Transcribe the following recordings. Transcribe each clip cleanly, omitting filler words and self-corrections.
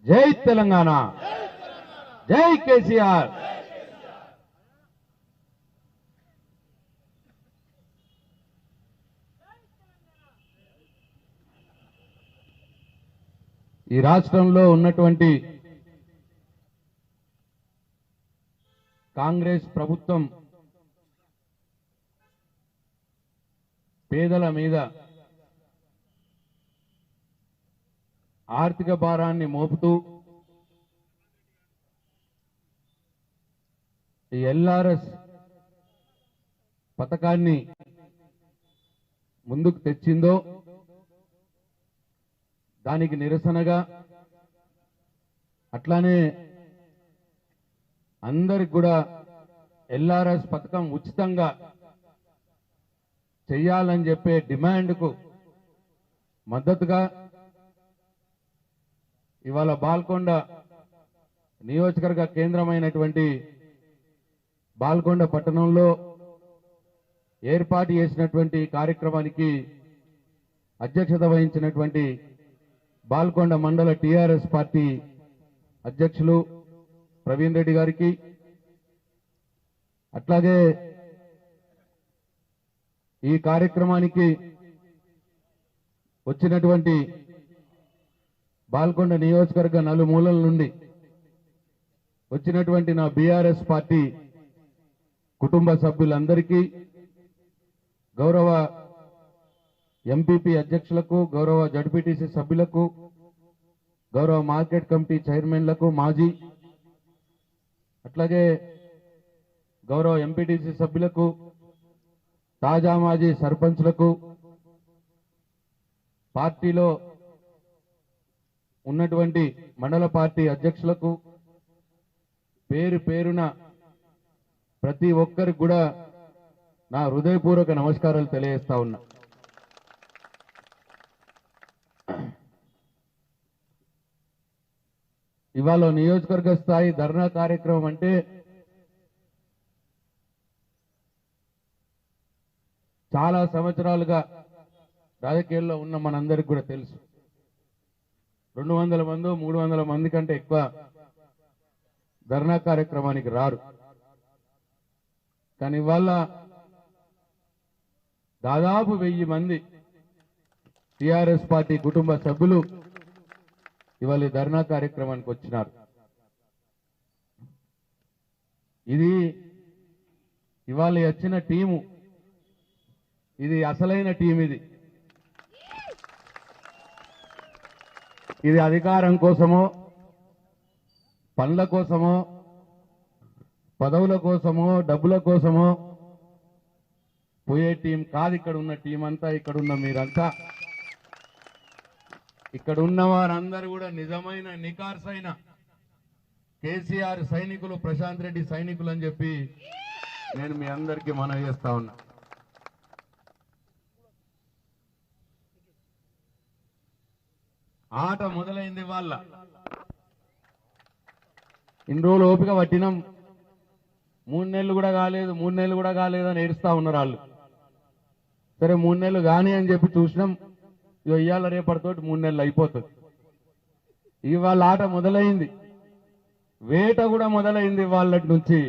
జై తెలంగాణ, జై కేసీఆర్. ఈ రాష్ట్రంలో ఉన్నటువంటి కాంగ్రెస్ ప్రభుత్వం పేదల మీద ఆర్థిక భారాన్ని మోపుతూ ఈ ఎల్ఆర్ఎస్ పథకాన్ని ముందుకు తెచ్చిందో దానికి నిరసనగా, అట్లానే అందరికి కూడా ఎల్ఆర్ఎస్ పథకం ఉచితంగా చెయ్యాలని చెప్పే డిమాండ్కు మద్దతుగా ఇవాళ బాల్కొండ నియోజకవర్గ కేంద్రమైనటువంటి బాల్కొండ పట్టణంలో ఏర్పాటు చేసినటువంటి కార్యక్రమానికి అధ్యక్షత వహించినటువంటి బాల్కొండ మండల టీఆర్ఎస్ పార్టీ అధ్యక్షులు ప్రవీణ్ రెడ్డి గారికి, అట్లాగే ఈ కార్యక్రమానికి వచ్చినటువంటి బాల్కొండ నియోజకవర్గ నలుమూలల నుండి వచ్చినటువంటి నా బీఆర్ఎస్ పార్టీ కుటుంబ సభ్యులందరికీ, గౌరవ ఎంపీపీ అధ్యక్షులకు, గౌరవ జడ్పీటీసీ సభ్యులకు, గౌరవ మార్కెట్ కమిటీ చైర్మన్లకు, మాజీ అట్లాగే గౌరవ ఎంపీటీసీ సభ్యులకు, తాజా మాజీ సర్పంచ్లకు, పార్టీలో ఉన్నటువంటి మండల పార్టీ అధ్యక్షులకు పేరు పేరున ప్రతి ఒక్కరికి కూడా నా హృదయపూర్వక నమస్కారాలు తెలియజేస్తా ఉన్నా. ఇవాళ నియోజకవర్గ స్థాయి ధర్నా కార్యక్రమం అంటే చాలా సంవత్సరాలుగా రాజకీయాల్లో ఉన్న మనందరికి కూడా తెలుసు. 200 మంది 300 మంది కంటే ఎక్కువ ధర్నా కార్యక్రమానికి రారు. కానీ ఇవాళ దాదాపు 1000 మంది టీఆర్ఎస్ పార్టీ కుటుంబ సభ్యులు ఇవాళ ధర్నా కార్యక్రమానికి వచ్చినారు. ఇది ఇవాళ వచ్చిన టీము, ఇది అసలైన టీం. ఇది అధికారం కోసమో, పనుల కోసమో, పదవుల కోసమో, డబ్బుల కోసమో పోయే టీం కాదు. ఇక్కడ ఉన్న టీం అంతా, ఇక్కడ ఉన్న మీరంతా, ఇక్కడ ఉన్న వారందరూ కూడా నిజమైన నికార్సైన కేసీఆర్ సైనికులు, ప్రశాంత్ రెడ్డి సైనికులు అని చెప్పి నేను మీ అందరికీ మనవి చేస్తా ఉన్నా. ఆట మొదలైంది. వాళ్ళ ఇన్ని రోజులు ఓపిక పట్టినాం, 3 నెలలు కూడా కాలేదు, 3 నెలలు కూడా కాలేదు అని ఏడుస్తా ఉన్నారు వాళ్ళు. సరే 3 నెలలు కానీ అని చెప్పి చూసినాం. ఇవాళ రేపటితోటి 3 నెలలు అయిపోతుంది. ఇవాళ ఆట మొదలైంది, వేట కూడా మొదలైంది. వాళ్ళ నుంచి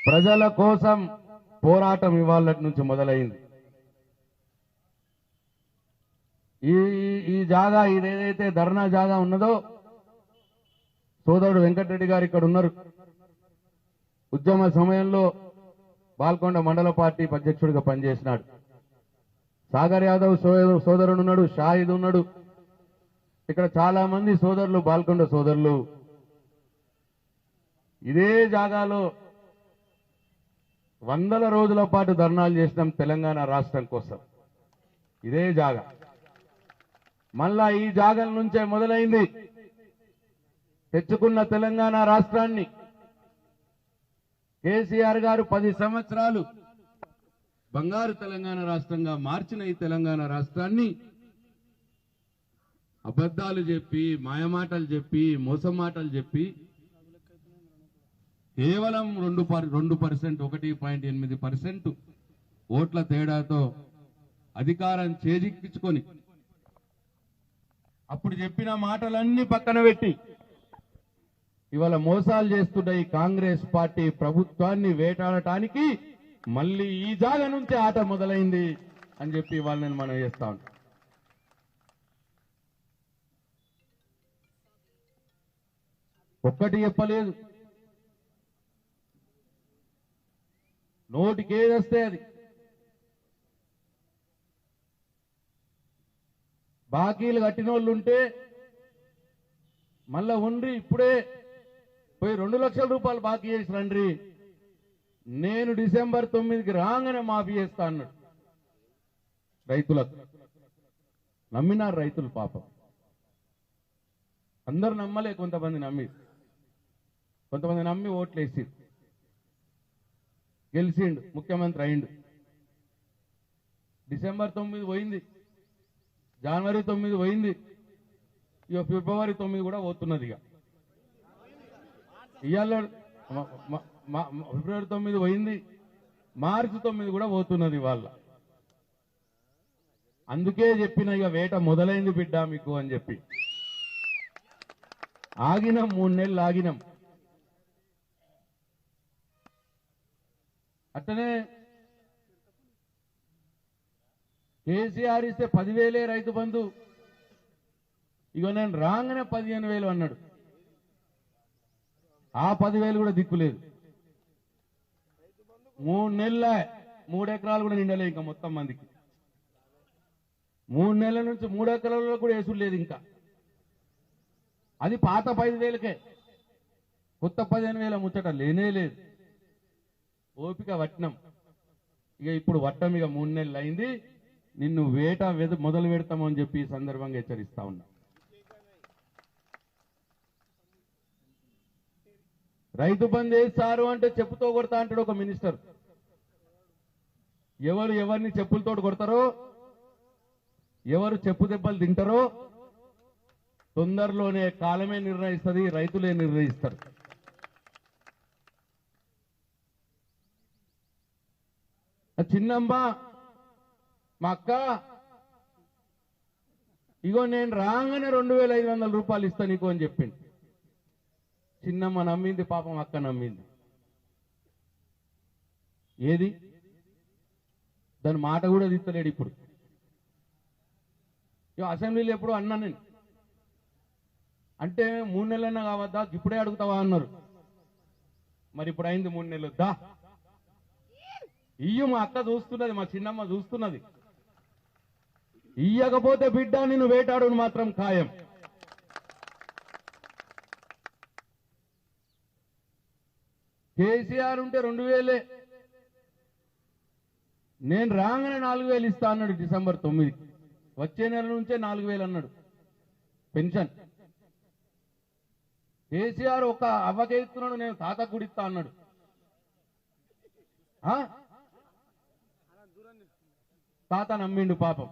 ప్రజల కోసం పోరాటం ఇవాళ నుంచి మొదలైంది. ఈ జాగా, ఇదేదైతే ధర్నా జాగా ఉన్నదో, సోదరుడు వెంకటరెడ్డి గారు ఇక్కడ ఉన్నారు. ఉద్యమ సమయంలో బాల్కొండ మండల పార్టీ అధ్యక్షుడిగా పనిచేసినాడు. సాగర్ యాదవ్ సోదరుడు ఉన్నాడు, షాహిద్ ఉన్నాడు. ఇక్కడ చాలా మంది సోదరులు, బాల్కొండ సోదరులు ఇదే జాగాలో 100 రోజుల పాటు ధర్నాలు చేసినాం తెలంగాణ రాష్ట్రం కోసం. ఇదే జాగా మళ్ళా ఈ జాగల నుంచే మొదలైంది. తెచ్చుకున్న తెలంగాణ రాష్ట్రాన్ని కేసీఆర్ గారు 10 సంవత్సరాలు బంగారు తెలంగాణ రాష్ట్రంగా మార్చిన ఈ తెలంగాణ రాష్ట్రాన్ని అబద్ధాలు చెప్పి, మాయమాటలు చెప్పి, మోసం మాటలు చెప్పి కేవలం 2%, 1.8% ఓట్ల తేడాతో అధికారం చేజిక్కించుకొని అప్పుడు చెప్పిన మాటలన్నీ పక్కన పెట్టి ఇవాళ మోసాలు చేస్తున్న ఈ కాంగ్రెస్ పార్టీ ప్రభుత్వాన్ని వేటాడటానికి మళ్ళీ ఈ జాగ నుంచి ఆట మొదలైంది అని చెప్పి ఇవాళ నేను మనం చేస్తా ఉంటాను. ఒక్కటి చెప్పలేదు, నోటికి ఏదొస్తే అది. బాకీలు కట్టిన వాళ్ళు ఉంటే మళ్ళా ఉండి ఇప్పుడే పోయి 2 లక్షల రూపాయలు బాకీ చేసి రండి, నేను డిసెంబర్ 9కి రాగానే మాఫీ చేస్తా అన్నాడు. రైతులకు నమ్మినారు రైతులు పాపం. అందరూ నమ్మలే, కొంతమంది నమ్మి, కొంతమంది నమ్మి ఓట్లేసి గెలిచిండు, ముఖ్యమంత్రి అయిండు. డిసెంబర్ 9 పోయింది, జనవరి 9 పోయింది, ఇక ఫిబ్రవరి 9 కూడా పోతున్నది. ఇవాళ ఫిబ్రవరి 9 పోయింది, మార్చి 9 కూడా పోతున్నది వాళ్ళ. అందుకే చెప్పిన ఇక వేట మొదలైంది బిడ్డ మీకు అని చెప్పి. ఆగినాం, 3 నెలలు ఆగినాం. అట్లనే కేసీఆర్ ఇస్తే 10,000 రైతు బంధు, ఇక నేను రాగానే 15,000 అన్నాడు. ఆ 10,000 కూడా దిక్కులేదు. 3 నెలల 3 ఎకరాలు కూడా నిండలే ఇంకా మొత్తం మందికి. 3 నెలల నుంచి 3 ఎకరాలలో కూడా వేసుడు లేదు ఇంకా. అది పాత 5,000కే, కొత్త 15,000 ముచ్చట లేనే లేదు. ఓపిక వట్నం. ఇక ఇప్పుడు వట్టం, ఇక 3 నెలలు అయింది. నిన్ను వేట మొదలు పెడతామని చెప్పి ఈ సందర్భంగా హెచ్చరిస్తా ఉన్నా. రైతు బంధు వేస్తారు అంటే చెప్పుతో కొడతా అంటాడు ఒక మినిస్టర్. ఎవరు ఎవరిని చెప్పులతో కొడతారో, ఎవరు చెప్పు దెబ్బలు తింటారో తొందరలోనే కాలమే నిర్ణయిస్తుంది, రైతులే నిర్ణయిస్తారు. చిన్నమ్మ మా అక్క, ఇగో నేను రాగానే 2,500 రూపాయలు ఇస్తా నీకు అని చెప్పింది. చిన్నమ్మ నమ్మింది, పాపం అక్క నమ్మింది. ఏది దాని మాట కూడా తీస్తలేడు ఇప్పుడు. అసెంబ్లీలో ఎప్పుడు అన్నా నేను, అంటే 3 నెలలన్నా కావద్దా, ఇప్పుడే అడుగుతావా అన్నారు. మరి ఇప్పుడు అయింది 3 నెలలు. దా ఇయ్యు, మా అక్క చూస్తున్నది, మా చిన్నమ్మ చూస్తున్నది. ఇయ్యకపోతే బిడ్డ నిన్ను వేటాడును మాత్రం ఖాయం. కేసీఆర్ ఉంటే 2,000, నేను రాగానే 4,000 ఇస్తా అన్నాడు డిసెంబర్ 9కి. వచ్చే నెల నుంచే 4,000 అన్నాడు పెన్షన్. కేసీఆర్ ఒక అవ్వకే ఇస్తున్నాడు, నేను తాత గుడిస్తా అన్నాడు. తాత నమ్మిండు పాపం.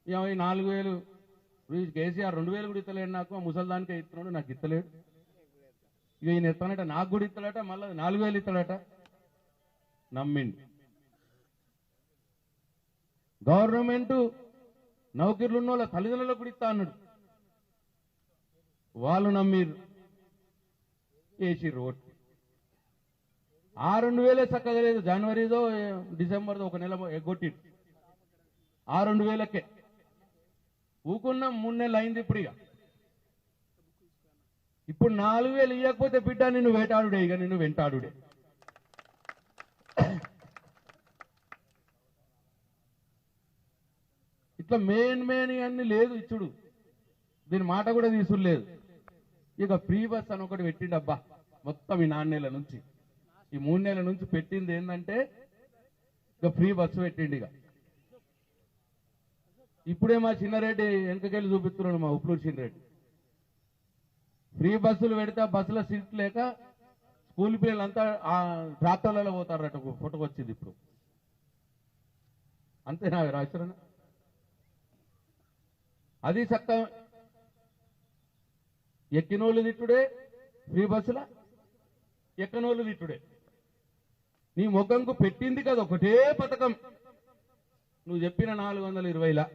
ఇక 4,000 కేసీఆర్ 2,000 కూడా ఇస్తలేడు నాకు, ముసల్దానికే ఇస్తున్నాడు, నాకు ఇస్తలేడు. ఇక ఈయన ఇస్తానట, నాకు కూడా ఇస్తాడట, మళ్ళీ 4,000 ఇస్తాడట. నమ్మిండు. గవర్నమెంట్ నౌకర్లు ఉన్న వాళ్ళ తల్లిదండ్రులకు కూడా ఇస్తా అన్నాడు. వాళ్ళు నమ్మిరు, వేసిర్రు ఓటు. ఆ 2,000 చక్కగా లేదు. జనవరిదో డిసెంబర్దో ఒక నెల ఎగ్గొట్టిరు. ఆ 2,000కే ఊకున్నాం. 3 నెలలు అయింది. ఇప్పుడు 4,000 ఇవ్వకపోతే బిడ్డ నిన్ను వేటాడుడే, ఇక నిన్ను వెంటాడుడే. ఇట్లా మెయిన్ అన్ని లేదు ఇచ్చుడు, దీని మాట కూడా తీసులేదు. ఇక ఫ్రీ బస్ అని ఒకటి పెట్టిండబ్బా. మొత్తం ఈ 4 నెలల నుంచి, ఈ 3 నెలల నుంచి పెట్టింది ఏంటంటే ఇక ఫ్రీ బస్సు పెట్టిండి. ఇక ఇప్పుడే మా చిన్నారెడ్డి వెనకకెళ్ళి చూపిస్తున్నాడు, మా ఉప్లూరు చిన్నారెడ్డి. ఫ్రీ బస్సులు పెడితే బస్సుల సీట్ లేక స్కూల్ పిల్లలంతా ఆ ట్రాక్టర్లలో పోతారట. ఫోటోకి వచ్చింది ఇప్పుడు. అంతేనా రాష్ట్రం? అది చక్క ఎక్కినోళ్ళు తిట్టుడే, ఫ్రీ బస్సుల ఎక్కనోళ్ళు తిట్టుడే. నీ ముఖంకు పెట్టింది కదా ఒకటే పథకం, నువ్వు చెప్పిన 420లా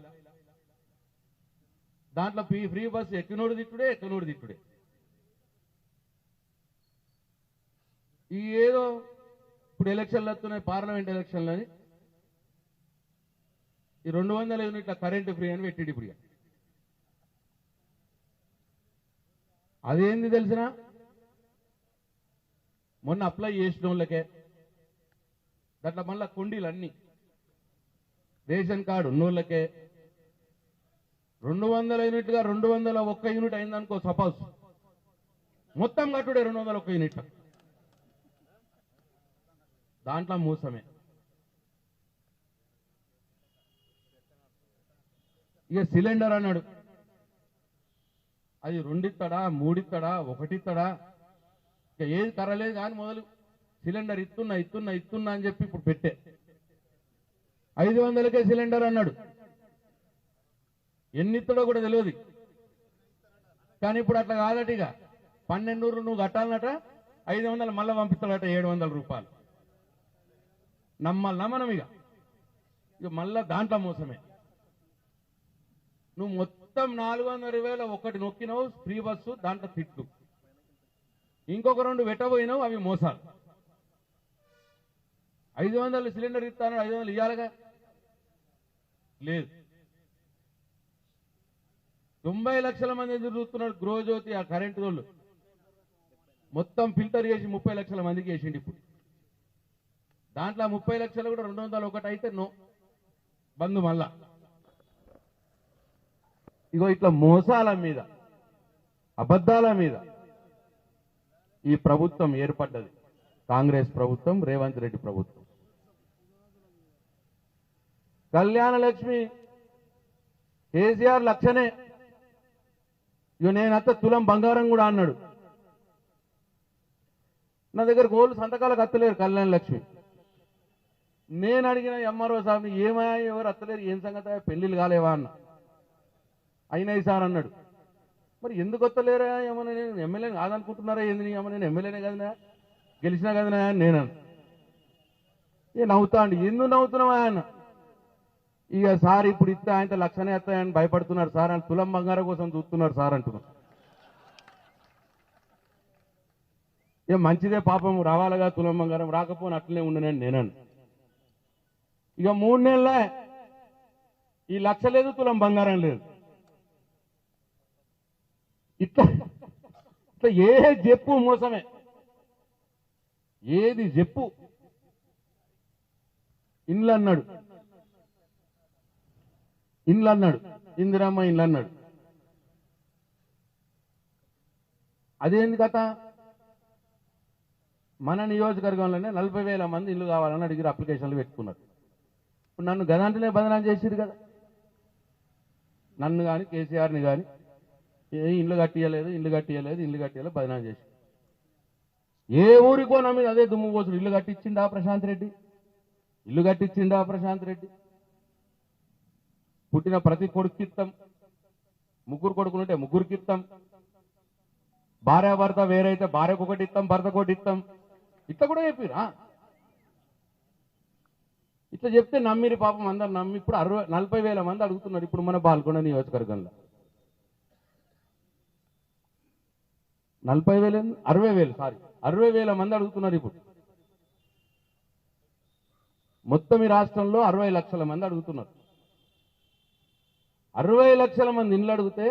దాంట్లో ఫ్రీ బస్సు ఎక్కినోడు తిట్టుడే. ఈ ఏదో ఇప్పుడు ఎలక్షన్లు వస్తున్నాయి, పార్లమెంట్ ఎలక్షన్లు అని ఈ 200 యూనిట్ల కరెంటు ఫ్రీ అని పెట్టిండు. ఇప్పుడు అదేంది తెలిసిన, మొన్న అప్లై చేసిన వాళ్ళకే దాంట్లో మళ్ళా కుండీలు అన్ని రేషన్ కార్డు ఉన్నోళ్ళకే 200 యూనిట్లుగా 201 యూనిట్ అయిందనుకో, సపోజ్ మొత్తం కట్టుడే 201 యూనిట్ల. దాంట్లో మోసమే. ఇక సిలిండర్ అన్నాడు, అది 2 ఇస్తాడా 3 ఇస్తాడా 1 ఇస్తాడా, ఇక ఏది కరలేదు కానీ మొదలు సిలిండర్ ఇస్తున్నా అని చెప్పి ఇప్పుడు పెట్టే 500కే సిలిండర్ అన్నాడు. ఎన్ని ఇస్తాడో కూడా తెలియదు. కానీ ఇప్పుడు అట్లా కాదట, ఇక 1200 నువ్వు కట్టాలన్నట, 500 మళ్ళీ పంపిస్తాడట 700 రూపాయలు. నమ్మనం ఇక మళ్ళా దాంట్లో మోసమే. నువ్వు మొత్తం 420,000 ఒకటి నొక్కినావు ఫ్రీ బస్సు, దాంట్లో తిట్లు, ఇంకొక 2 వెట్టబోయినావు, అవి మోసాలు. 500 సిలిండర్ ఇస్తాను, 500 ఇవ్వాలిగా, లేదు. 90 లక్షల మంది ఎదురు చూస్తున్నాడు గృహజ్యోతి ఆ కరెంటు వాళ్ళు, మొత్తం ఫిల్టర్ చేసి 30 లక్షల మందికి వేసిండు. ఇప్పుడు దాంట్లో 30 లక్షలు కూడా 201 అయితే నో బంధు. మళ్ళా ఇగో ఇట్లా మోసాల మీద అబద్ధాల మీద ఈ ప్రభుత్వం ఏర్పడ్డది. కాంగ్రెస్ ప్రభుత్వం, రేవంత్ రెడ్డి ప్రభుత్వం. కళ్యాణ లక్ష్మి కేసీఆర్ లక్షనే, ఇగో నేనంత తులం బంగారం కూడా అన్నాడు. నా దగ్గర గోళ్ళు సంతకాలకు అత్తలేరు కళ్యాణ లక్ష్మి. నేను అడిగిన ఎంఆర్ఓ సార్ని, ఏమయ్యా ఎవరు అత్తలేరు, ఏం సంగతి, పెళ్లిళ్ళు కాలేవా అన్న. అయినాయి సార్ అన్నాడు. మరి ఎందుకు వస్తలేరా, ఏమన్నా నేను ఎమ్మెల్యేని కాదనుకుంటున్నారా ఏంది, ఏమన్నా నేను ఎమ్మెల్యేనే కదనా, గెలిచినా కదనా అని నేనను. నవ్వుతా అండి, ఎందుకు నవ్వుతున్నావా అన్న. ఇక సార్ ఇప్పుడు ఇస్తే ఆయన లక్షనే వస్తాయని భయపడుతున్నారు సార్, అని తులం బంగారం కోసం చూస్తున్నారు సార్ అంటున్నారు. మంచిదే పాపం, రావాలగా తులం బంగారం, రాకపోని అట్లనే ఉండనని నేనను. ఇక 3 నెలలే ఈ లక్ష లేదు, తులం బంగారం లేదు. ఇట్లా ఏ చెప్పు మోసమే, ఏది చెప్పు. ఇండ్లు అన్నాడు, ఇందిరమ్మ ఇండ్లు అన్నాడు. అదేంది కథ, మన నియోజకవర్గంలోనే 40,000 మంది ఇల్లు కావాలని అడిగిరు, అప్లికేషన్లు పెట్టుకున్నారు. ఇప్పుడు నన్ను గదంటనే బదనాం చేసిరు కదా, నన్ను కానీ కేసీఆర్ని కానీ ఇల్లు కట్టియలేదు బదనాం చేసి, ఏ ఊరికో నా మీద అదే దుమ్ము పోసుడు. ఇల్లు కట్టించిండా ప్రశాంత్ రెడ్డి, పుట్టిన ప్రతి కొడుకిత్తం, 3 కొడుకులుంటే 3కి ఇస్తాం, భార్యాభర్త వేరైతే భార్యకు 1 ఇస్తాం, భర్తకు 1 ఇస్తాం. ఇట్లా కూడా చెప్పిరా. ఇట్లా చెప్తే నమ్మిరి పాపం, అందరు నమ్మి ఇప్పుడు 40,000 మంది అడుగుతున్నారు. ఇప్పుడు మన బాల్కొండ నియోజకవర్గంలో 60,000 మంది అడుగుతున్నారు. ఇప్పుడు మొత్తం ఈ రాష్ట్రంలో 60 లక్షల మంది అడుగుతున్నారు. 60 లక్షల మంది ఇండ్లు అడిగితే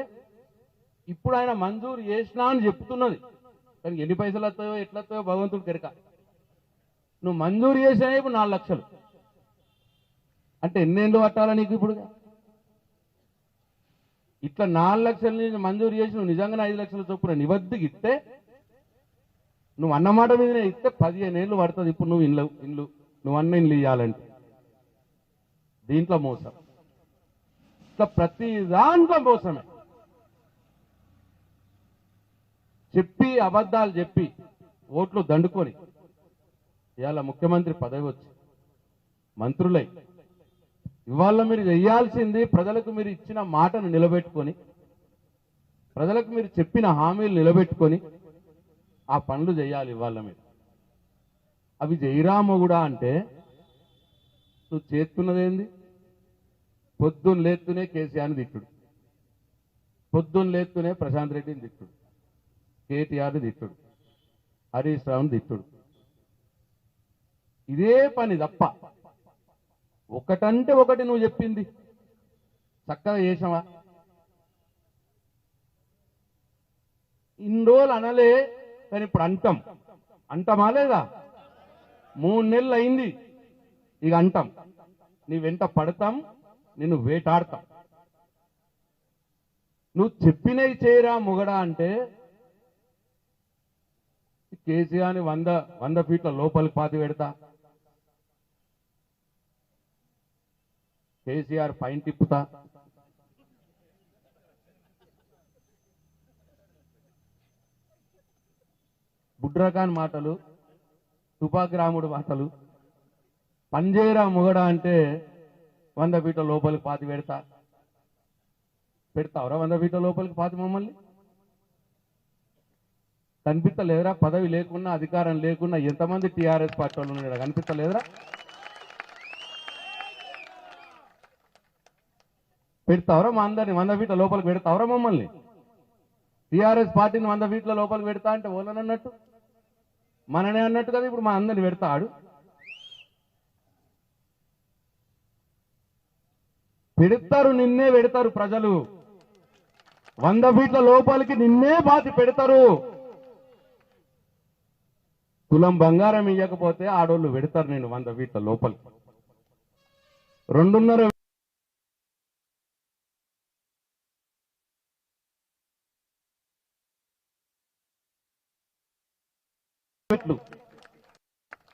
ఇప్పుడు ఆయన మంజూరు చేసినా అని చెప్తున్నది. కానీ ఎన్ని పైసలు వస్తాయో ఎట్లా వస్తాయో భగవంతుడు కెరక. నువ్వు మంజూరు చేసినా ఇప్పుడు 4 లక్షలు అంటే ఎన్నేళ్ళు పట్టాలా నీకు? ఇప్పుడు ఇట్లా 4 లక్షల నుంచి మంజూరు చేసి నువ్వు నిజంగానే 5 లక్షల చొప్పున నిబద్ధికి ఇస్తే, నువ్వు అన్నమాట మీదనే ఇస్తే 15 ఏళ్ళు పడుతుంది. ఇప్పుడు నువ్వు నువ్వు అన్న ఇండ్లు ఇవ్వాలంటే దీంట్లో మోసం. ఇట్లా ప్రతి దాంట్లో మోసమే. చెప్పి అబద్ధాలు చెప్పి ఓట్లు దండుకొని ఇవాళ ముఖ్యమంత్రి పదవి వచ్చి మంత్రులై ఇవాళ మీరు చేయాల్సింది ప్రజలకు మీరు ఇచ్చిన మాటను నిలబెట్టుకొని, ప్రజలకు మీరు చెప్పిన హామీలు నిలబెట్టుకొని ఆ పనులు చేయాలి. ఇవాళ మీరు అవి జయరామ కూడా అంటే నువ్వు చేస్తున్నదేంది? పొద్దున్న లేస్తూనే కేసీఆర్ని తిట్టుడు, పొద్దున్న లేస్తూనే ప్రశాంత్ రెడ్డిని తిట్టుడు, కేటీఆర్ని తిట్టుడు, హరీష్ రావుని తిట్టుడు. ఇదే పని తప్ప ఒకటంటే ఒకటి నువ్వు చెప్పింది చక్కగా చేసావా? ఇన్ని రోజులు అనలే, కానీ ఇప్పుడు అంటామా లేదా? 3 నెలలు అయింది, ఇక అంటాం. నీ వెంట పడతాం, నిన్ను వేటాడతాం. నువ్వు చెప్పినవి చేయరా మొగడా అంటే కేసీఆర్ని 100 ఫీట్ల లోపలికి పాతి పెడతా, కేసీఆర్ పైన తిప్పుతా, బుడ్రకాన్ మాటలు, తుపాకి రాముడు మాటలు, పంజేరా మొగడా అంటే 100 ఫీట్ల లోపలికి పాతి పెడతావరా 100 ఫీట్ల లోపలికి పాతి మమ్మల్ని? కనిపిస్తలేదురా? పదవి లేకున్నా అధికారం లేకున్నా ఎంతమంది టీఆర్ఎస్ పార్టీ వాళ్ళు ఉన్నారా? కనిపిస్తలేదురా? పెడతావరా మా అందరిని 100 ఫీట్ల లోపలికి పెడతావరా మమ్మల్ని? టీఆర్ఎస్ పార్టీని 100 ఫీట్ల లోపలికి పెడతా అంటే ఓలనన్నట్టు మననే అన్నట్టు కదా. ఇప్పుడు మా అందరిని పెడతాడు. పెడతారు, నిన్నే పెడతారు ప్రజలు. 100 ఫీట్ల లోపలికి నిన్నే బాతి పెడతారు. తులం బంగారం ఇవ్వకపోతే ఆడోళ్ళు పెడతారు నేను 100 ఫీట్ల లోపలికి. 2.5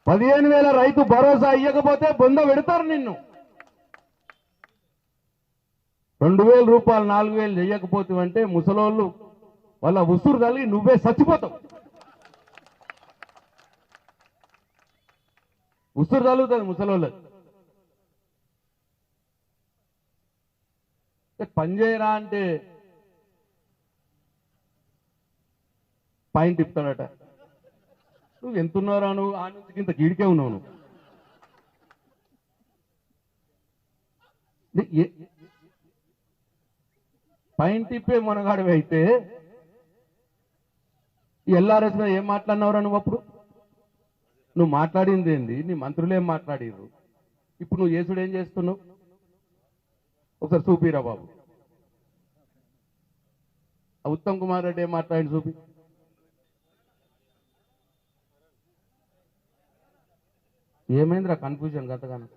15,000 రైతు భరోసా ఇవ్వకపోతే బొంద పెడతారు నిన్ను. 2,000 రూపాయలు 4,000 చెయ్యకపోతే ముసలోళ్ళు వాళ్ళ ఉసురు తల్లి నువ్వే చచ్చిపోతావు. ఉసురు తగులుతుంది ముసలోళ్ళు. పనిచేయరా అంటే పైన తిప్పుతాడట. నువ్వు ఎంతున్నారా? నువ్వు ఆ నుంచి ఇంత గీడికే ఉన్నావు. నువ్వు పైన తిప్పే మునగాడివి అయితే ఎల్ఆర్ఎస్ మీద ఏం మాట్లాడినవరా నువ్వు? అప్పుడు నువ్వు మాట్లాడింది ఏంది? నీ మంత్రులు ఏం మాట్లాడిరు? ఇప్పుడు నువ్వు యేసుడు ఏం చేస్తున్నావు? ఒకసారి చూపిరా బాబు. ఉత్తమ్ కుమార్ రెడ్డి ఏం మాట్లాడి చూపి. ఏమైందిరా కన్ఫ్యూజన్ గతగానే?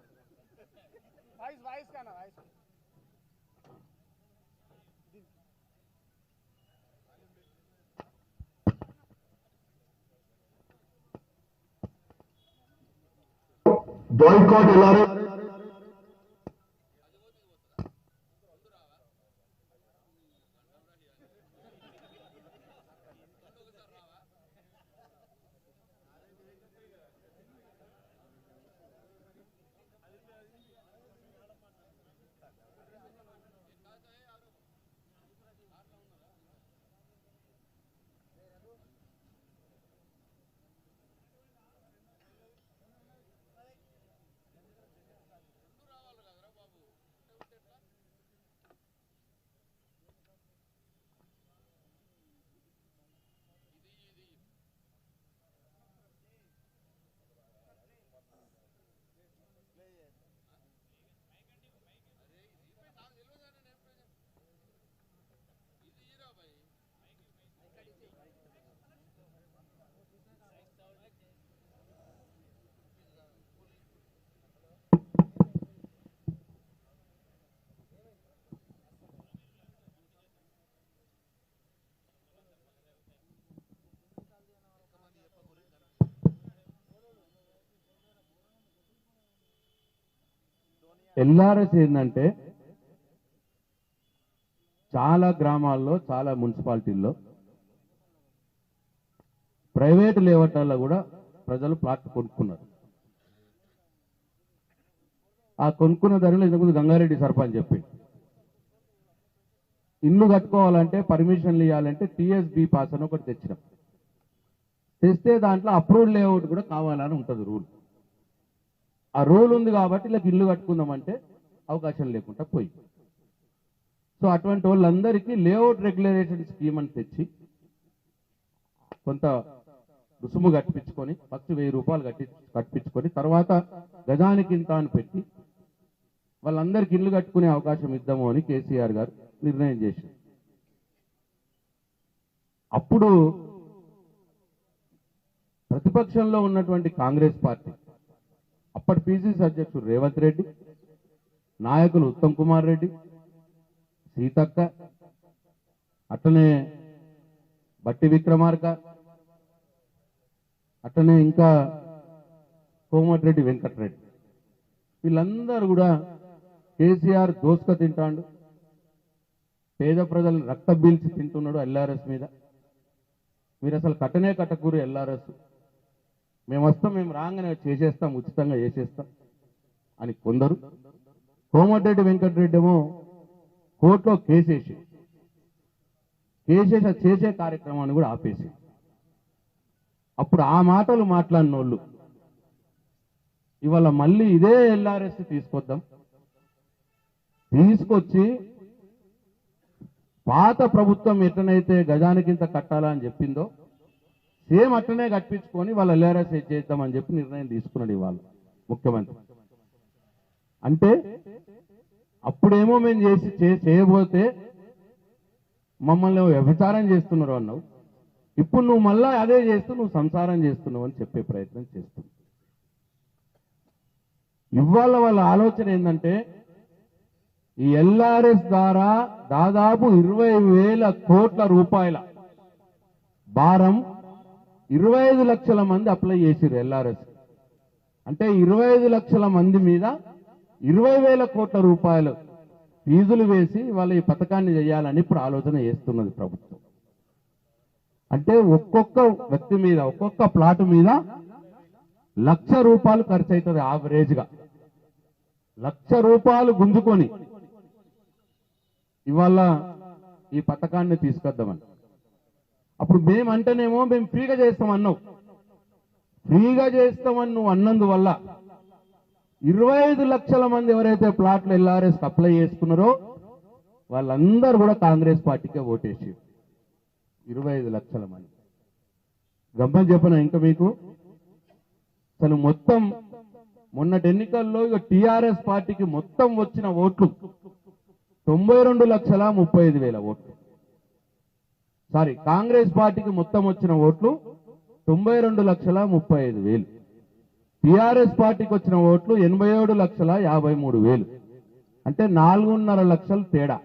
బాయ్కాట్ ఎల్ఆర్ఎస్ ఏంటంటే చాలా గ్రామాల్లో చాలా మున్సిపాలిటీల్లో ప్రైవేటు లేఅవుట్లలో కూడా ప్రజలు ప్లాట్ కొనుక్కున్నారు. ఆ కొనుక్కున్న ధరలు ఇంతకుముందు గంగారెడ్డి సర్పంచ్ చెప్పి ఇల్లు కట్టుకోవాలంటే పర్మిషన్లు ఇవ్వాలంటే టీఎస్బీ పాస్ అని ఒకటి తెచ్చినాం. తెస్తే దాంట్లో అప్రూవ్డ్ లేఅవుట్ కూడా కావాలని ఉంటుంది రూల్. ఆ రూల్ ఉంది కాబట్టి ఇలా ఇల్లు కట్టుకుందామంటే అవకాశం లేకుండా పోయి సో అటువంటి వాళ్ళందరికీ లేఅవుట్ రెగ్యులరేషన్ స్కీమ్ అని తెచ్చి కొంత రుసుము కట్టించుకొని ఫస్ట్ 1000 రూపాయలు కట్టించుకొని తర్వాత గజానికి ఇంత అని పెట్టి వాళ్ళందరికీ ఇల్లు కట్టుకునే అవకాశం ఇద్దాము అని కేసీఆర్ గారు నిర్ణయం చేశారు. అప్పుడు ప్రతిపక్షంలో ఉన్నటువంటి కాంగ్రెస్ పార్టీ అప్పటి పిసిసి అధ్యక్షుడు రేవంత్ రెడ్డి, నాయకులు ఉత్తమ్ కుమార్ రెడ్డి, సీతక్క, అట్లనే బట్టి విక్రమార్క, అట్లనే ఇంకా కోమటిరెడ్డి వెంకటరెడ్డి, వీళ్ళందరూ కూడా కేసీఆర్ దోసుక తింటాడు, పేద ప్రజలు రక్త బీల్చి తింటున్నాడు ఎల్ఆర్ఎస్ మీద, మీరు అసలు కట్టనే కట్టకూరు ఎల్ఆర్ఎస్, మేము వస్తాం, మేము రాగానే చేసేస్తాం, ఉచితంగా చేసేస్తాం అని కొందరు. కోమటిరెడ్డి వెంకటరెడ్డి ఏమో కోర్టులో కేసేసి చేసే కార్యక్రమాన్ని కూడా ఆపేసి, అప్పుడు ఆ మాటలు మాట్లాడిన వాళ్ళు ఇవాళ మళ్ళీ ఇదే ఎల్ఆర్ఎస్ తీసుకొచ్చి పాత ప్రభుత్వం ఎట్లనైతే గజానికింత కట్టాలా అని చెప్పిందో సేమ్ అట్లనే కట్టించుకొని వాళ్ళ ఎల్ఆర్ఎస్ చేద్దామని చెప్పి నిర్ణయం తీసుకున్నాడు ఇవాళ ముఖ్యమంత్రి. అంటే అప్పుడేమో మేము చేయబోతే మమ్మల్ని వ్యభిచారం చేస్తున్నారు అన్నావు, ఇప్పుడు నువ్వు మళ్ళా అదే చేస్తూ నువ్వు సంసారం చేస్తున్నావు అని చెప్పే ప్రయత్నం చేస్తున్నావు. ఇవాళ వాళ్ళ ఆలోచన ఏంటంటే ఈ ఎల్ఆర్ఎస్ ద్వారా దాదాపు 20,000 కోట్ల రూపాయల భారం 25 లక్షల మంది అప్లై చేసిరు ఎల్ఆర్ఎస్. అంటే 25 లక్షల మంది మీద 20,000 కోట్ల రూపాయలు ఫీజులు వేసి వాళ్ళ ఈ పథకాన్ని చేయాలని ఇప్పుడు ఆలోచన చేస్తున్నది ప్రభుత్వం. అంటే ఒక్కొక్క వ్యక్తి మీద ఒక్కొక్క ప్లాట్ మీద ₹1,00,000 ఖర్చు అవుతుంది యావరేజ్ గా. ₹1,00,000 గుంజుకొని ఇవాళ ఈ పథకాన్ని తీసుకొద్దామని. అప్పుడు మేమంటేనేమో మేము ఫ్రీగా చేస్తామన్నావు, ఫ్రీగా చేస్తామని నువ్వు అన్నందువల్ల 25 లక్షల మంది ఎవరైతే ప్లాట్లు ఎల్ఆర్ఎస్ అప్లై చేసుకున్నారో వాళ్ళందరూ కూడా కాంగ్రెస్ పార్టీకే ఓటేసి 25 లక్షల మంది. గమ్మని చెప్పనా ఇంకా మీకు, అసలు మొత్తం మొన్నటి ఎన్నికల్లో ఇక టీఆర్ఎస్ పార్టీకి మొత్తం వచ్చిన ఓట్లు 92,35,000 ఓట్లు. సారీ, కాంగ్రెస్ పార్టీకి మొత్తం వచ్చిన ఓట్లు 92,35,000. టీఆర్ఎస్ పార్టీకి వచ్చిన ఓట్లు 87,53,000. అంటే 4.5 లక్షల తేడా.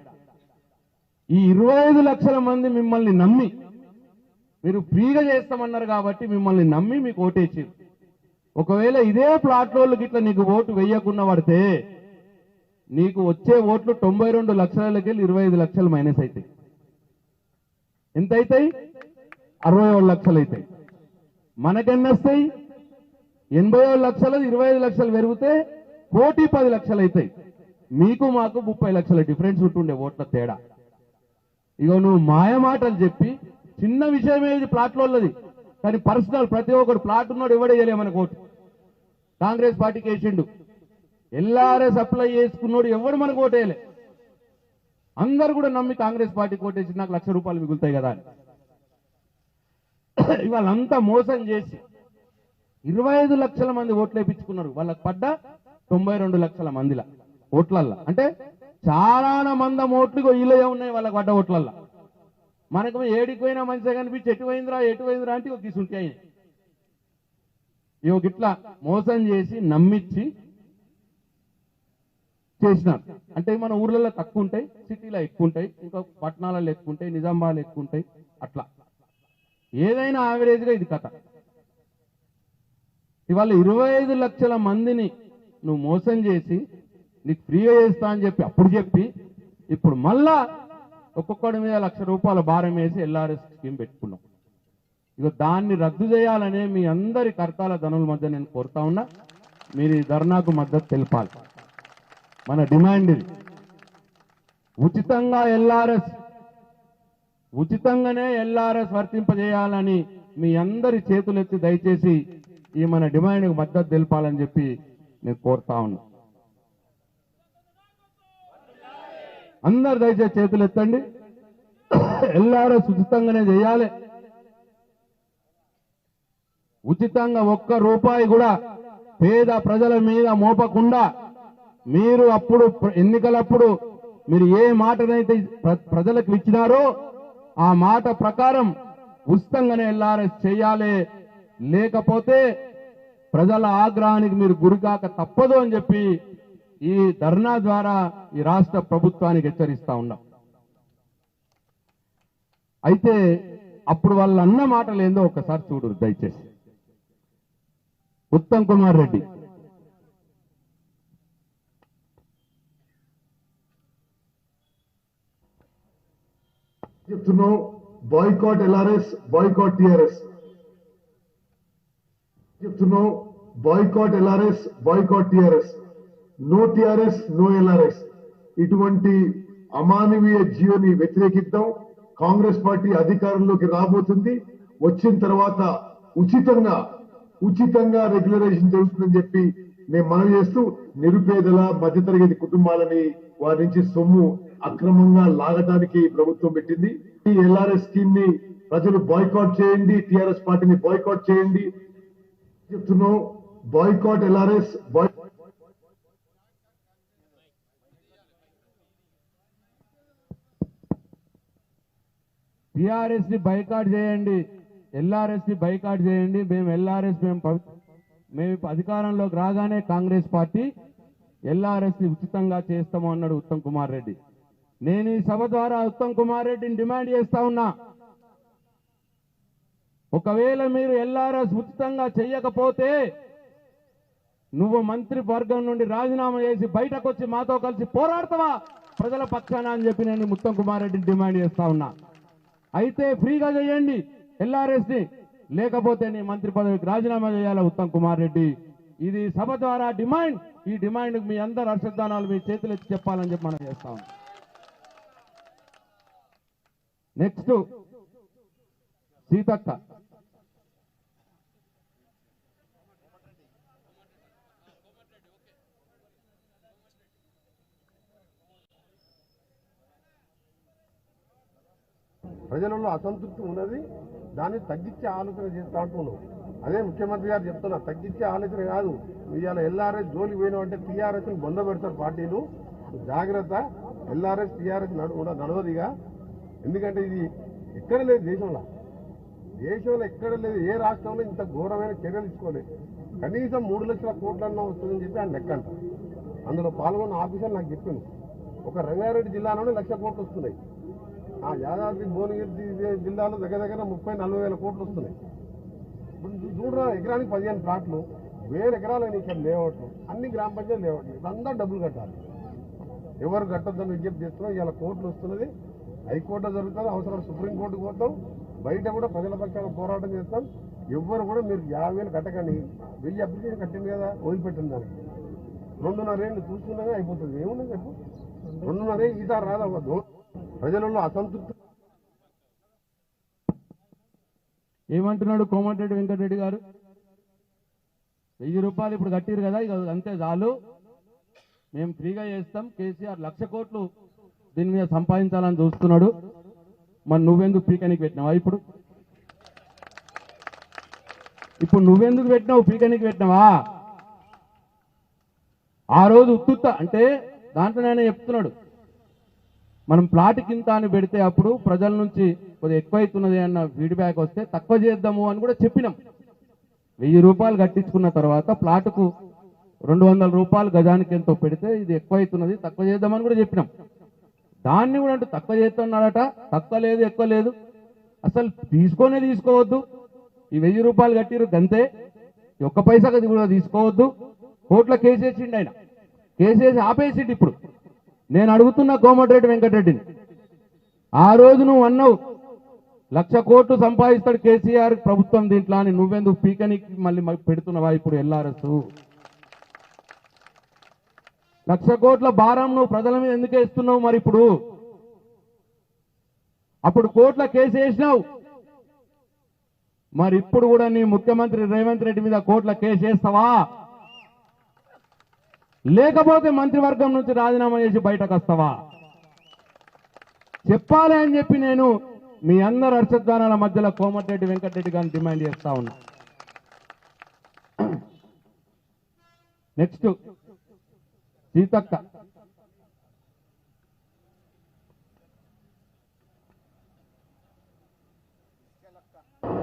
ఈ 25 లక్షల మంది మిమ్మల్ని నమ్మి, మీరు ఫ్రీగా చేస్తామన్నారు కాబట్టి మిమ్మల్ని నమ్మి మీకు ఓటేసారు. ఒకవేళ ఇదే ప్లాట్లోకి ఇట్లా నీకు ఓటు వేయకుండా పడితే నీకు వచ్చే ఓట్లు 92 లక్షలకి 25 లక్షలు మైనస్ అవుతాయి. ఎంత అవుతాయి? 67 లక్షలు అవుతాయి. మనకెన్ని వస్తాయి? 87 లక్షలు 25 లక్షలు పెరిగితే 1,10,00,000 అవుతాయి. మీకు మాకు 30 లక్షల డిఫరెన్స్ ఉంటుండే ఓట్ల తేడా. ఇగో నువ్వు మాయమాటలు చెప్పి, చిన్న విషయమే ఇది ప్లాట్లోది, కానీ పర్సనల్ ప్రతి ఒక్కరు ప్లాట్ ఉన్నాడు ఎవడే చేయలే మనకు ఓటు. కాంగ్రెస్ పార్టీకి వేసిండు. ఎల్ఆర్ఎస్ అప్లై చేసుకున్నాడు ఎవడు మనకు ఓటేయలే. అందరు కూడా నమ్మి కాంగ్రెస్ పార్టీకి ఓటేసి నాకు ₹1,00,000 మిగులుతాయి కదా అని ఇవాళ అంతా మోసం చేసి 25 లక్షల మంది ఓట్లు వేయించుకున్నారు. వాళ్ళకి పడ్డ 92 లక్షల మందిల ఓట్లల్లా. అంటే చాలా మంది ఓట్లు వీళ్ళే ఉన్నాయి వాళ్ళకి పడ్డ ఓట్లల్లా. మనకు ఏడికి పోయినా మంచిగా కనిపించి ఎటువైందిరా అంటే ఒక తీసుంటే అయినాయి. ఇవి ఇట్లా మోసం చేసి నమ్మించి చేసినారు. అంటే మన ఊర్లలో తక్కువ ఉంటాయి, సిటీలో ఎక్కువ ఉంటాయి, ఇంకా పట్టణాలలో ఎక్కువ ఉంటాయి, నిజామాబాద్లో ఎక్కువ ఉంటాయి. అట్లా ఏదైనా యావరేజ్గా ఇది కథ. ఇవాళ 25 లక్షల మందిని నువ్వు మోసం చేసి నీకు ఫ్రీగా చేస్తా అని చెప్పి అప్పుడు చెప్పి ఇప్పుడు మళ్ళా ఒక్కొక్కడి మీద ₹1,00,000 భారం వేసి ఎల్ఆర్ఎస్ స్కీమ్ పెట్టుకున్నాం. ఇక దాన్ని రద్దు చేయాలనే మీ అందరి కర్తాల ధనుల మధ్య నేను కోరుతా ఉన్నా. మీరు ఈ ధర్నాకు మద్దతు తెలపాలి. మన డిమాండ్ ఇది. ఉచితంగానే ఎల్ఆర్ఎస్ వర్తింపజేయాలని మీ అందరి చేతులెత్తి దయచేసి ఈ మన డిమాండ్కు మద్దతు తెలపాలని చెప్పి నేను కోరుతా ఉన్నా. అందరు దయచేసి చేతులు ఎత్తండి. ఎల్ఆర్ఎస్ ఉచితంగానే చేయాలి. ఉచితంగా ఒక్క రూపాయి కూడా పేద ప్రజల మీద మోపకుండా మీరు అప్పుడు ఎన్నికలప్పుడు మీరు ఏ మాటనైతే ప్రజలకు ఇచ్చినారో ఆ మాట ప్రకారం ఉచితంగానే ఎల్ఆర్ఎస్ చేయాలి. లేకపోతే ప్రజల ఆగ్రహానికి మీరు గురికాక తప్పదు అని చెప్పి ఈ ధర్నా ద్వారా ఈ రాష్ట్ర ప్రభుత్వానికి హెచ్చరిస్తా ఉన్నాం. అయితే అప్పుడు వాళ్ళు అన్న మాటలు ఏందో ఒకసారి చూడరు దయచేసి. ఉత్తమ్ కుమార్ రెడ్డి చెప్తున్నాం, బాయ్కాట్ ఎల్ఆర్ఎస్, బాయ్కాట్ టిఆర్ఎస్. చెప్తున్నాం, boycott LRS, boycott TRS. No TRS, no LRS. ఇటువంటి అమానవీయ జీవోని వ్యతిరేకిద్దాం. కాంగ్రెస్ పార్టీ అధికారంలోకి రాబోతుంది. వచ్చిన తర్వాత ఉచితంగా రెగ్యులరైజేషన్ జరుగుతుందని చెప్పి నేను మనవి చేస్తూ, నిరుపేదల మధ్యతరగతి కుటుంబాలని వారి నుంచి సొమ్ము అక్రమంగా లాగడానికి ప్రభుత్వం పెట్టింది. ఈ ఎల్ఆర్ఎస్ స్కీమ్ ని ప్రజలు బాయ్కాట్ చేయండి, టిఆర్ఎస్ పార్టీని బాయ్కాట్ చేయండి. చెప్తున్నాం, బాయ్కాట్ ఎల్ఆర్ఎస్, టిఆర్ఎస్ ని బైకాట్ చేయండి, ఎల్ఆర్ఎస్ ని బైకాట్ చేయండి. మేము ఎల్ఆర్ఎస్ మేము అధికారంలోకి రాగానే కాంగ్రెస్ పార్టీ ఎల్ఆర్ఎస్ ని ఉచితంగా చేస్తాము అన్నాడు ఉత్తమ్ కుమార్ రెడ్డి. నేను ఈ సభ ద్వారా ఉత్తమ్ కుమార్ రెడ్డిని డిమాండ్ చేస్తా ఉన్నా, ఒకవేళ మీరు ఎల్ఆర్ఎస్ ఉచితంగా చెయ్యకపోతే నువ్వు మంత్రి వర్గం నుండి రాజీనామా చేసి బయటకు వచ్చి మాతో కలిసి పోరాడతావా ప్రజల పక్షాన అని చెప్పి నేను ఉత్తమ్ కుమార్ రెడ్డిని డిమాండ్ చేస్తా ఉన్నా. అయితే ఫ్రీగా చేయండి ఎల్ఆర్ఎస్ ని, లేకపోతే నీ మంత్రి పదవికి రాజీనామా చేయాలి ఉత్తమ్ కుమార్ రెడ్డి. ఇది సభ ద్వారా డిమాండ్. ఈ డిమాండ్ మీ అందరు హర్షద్వానాలు మీ చేతులెత్తి చెప్పాలని చెప్పి మనం చేస్తాం. నెక్స్ట్ సీతక్క. ప్రజలలో అసంతృప్తి ఉన్నది, దాన్ని తగ్గించే ఆలోచన చేస్తా ఉంటున్నావు. అదే ముఖ్యమంత్రి గారు చెప్తున్నా, తగ్గించే ఆలోచన కాదు. ఇవాళ ఎల్ఆర్ఎస్ జోలి పోయినా అంటే టీఆర్ఎస్ ని బొంద పెడతారు పార్టీలు. జాగ్రత్త, ఎల్ఆర్ఎస్ టీఆర్ఎస్ నడవదిగా. ఎందుకంటే ఇది ఎక్కడ లేదు దేశంలో ఎక్కడ లేదు. ఏ రాష్ట్రంలో ఇంత ఘోరమైన చర్యలు తీసుకోలేదు. కనీసం 3 లక్షల కోట్లన్నా వస్తుందని చెప్పి ఆయన లెక్క అంట. అందులో పాల్గొన్న ఆఫీసర్ నాకు చెప్పింది, ఒక రంగారెడ్డి జిల్లాలోనే 1 లక్ష కోట్లు వస్తున్నాయి. ఆ యాదాద్రి భువనగిరి జిల్లాలో దగ్గర 30-40 వేల కోట్లు వస్తున్నాయి. ఇప్పుడు చూడరా, ఎకరానికి 15 ప్లాట్లు, 1000 ఎకరాలు ఇక్కడ లేఅవుట్లు, అన్ని గ్రామ పంచాయతీ లేఅవుట్లు. అందరూ డబ్బులు కట్టాలి. ఎవరు కట్టొద్దని విజ్ఞప్తి చేస్తున్నాం. ఇవాళ కోర్టులు వస్తున్నది, హైకోర్టులో జరుగుతుంది. అవసరం సుప్రీంకోర్టుకు పోతాం, బయట కూడా ప్రజల పక్షాన పోరాటం చేస్తాం. ఎవ్వరు కూడా మీరు 50,000 కట్టకండి, 1000 అప్లికేషన్ కట్టింది కదా వదిలిపెట్టింది. దానికి 2.5 ఏళ్ళు చూసుకున్నాగా అయిపోతుంది. ఏముంది చెప్పు, 2.5 ఏళ్ళు ఈత రాదు. ప్రజలలో అసంతృప్తి. ఏమంటున్నాడు కోమటిరెడ్డి వెంకటరెడ్డి గారు? 1000 రూపాయలు ఇప్పుడు కట్టిరు కదా, ఇక అంతే చాలు, మేము ఫ్రీగా చేస్తాం. కేసీఆర్ 1 లక్ష కోట్లు దీని మీద సంపాదించాలని చూస్తున్నాడు. మరి నువ్వెందుకు పీకనికి పెట్టినావా? ఇప్పుడు నువ్వెందుకు పెట్టినావు? పీకనికి పెట్టినావా? ఆ రోజు ఉత్తుత్త అంటే దాంట్లోనే చెప్తున్నాడు, మనం ప్లాట్ కింద అని పెడితే అప్పుడు ప్రజల నుంచి కొద్దిగా ఎక్కువైతున్నది అన్న ఫీడ్బ్యాక్ వస్తే తక్కువ చేద్దాము అని కూడా చెప్పినాం. 1000 రూపాయలు కట్టించుకున్న తర్వాత ప్లాట్కు 200 రూపాయలు గజానికి ఎంతో పెడితే ఇది ఎక్కువైతున్నది, తక్కువ చేద్దామని కూడా చెప్పినాం. దాన్ని కూడా అంటూ తక్కువ చేస్తున్నాడట. తక్కువ లేదు, ఎక్కువ లేదు, అసలు తీసుకోవద్దు. ఈ 1000 రూపాయలు కట్టిరు గంతే, ఒక్క పైసా కూడా తీసుకోవద్దు. కోర్టులో కేసేసిండు ఆయన, కేసేసి ఆపేసిండు. ఇప్పుడు నేను అడుగుతున్నా కోమటిరెడ్డి వెంకటరెడ్డిని, ఆ రోజు నువ్వు అన్నావు 1 లక్ష కోట్లు సంపాదిస్తాడు కేసీఆర్ ప్రభుత్వం దీంట్లో అని, నువ్వెందుకు పీకనికి మళ్ళీ పెడుతున్నావా ఇప్పుడు ఎల్ఆర్ఎస్? 1 లక్ష కోట్ల భారం నువ్వు ప్రజల మీద ఎందుకు వేస్తున్నావు? మరి ఇప్పుడు అప్పుడు కోర్టులో కేసు వేసినావు, మరి ఇప్పుడు కూడా నీ ముఖ్యమంత్రి రేవంత్ రెడ్డి మీద కోర్టులో కేసు వేస్తావా? లేకపోతే మంత్రివర్గం నుంచి రాజీనామా చేసి బయటకు వస్తావా? చెప్పాలి అని చెప్పి నేను మీ అందరు హర్షధ్వానాల మధ్యలో కోమటిరెడ్డి వెంకటరెడ్డి గారిని డిమాండ్ చేస్తా ఉన్నా. నెక్స్ట్ సీతక్క.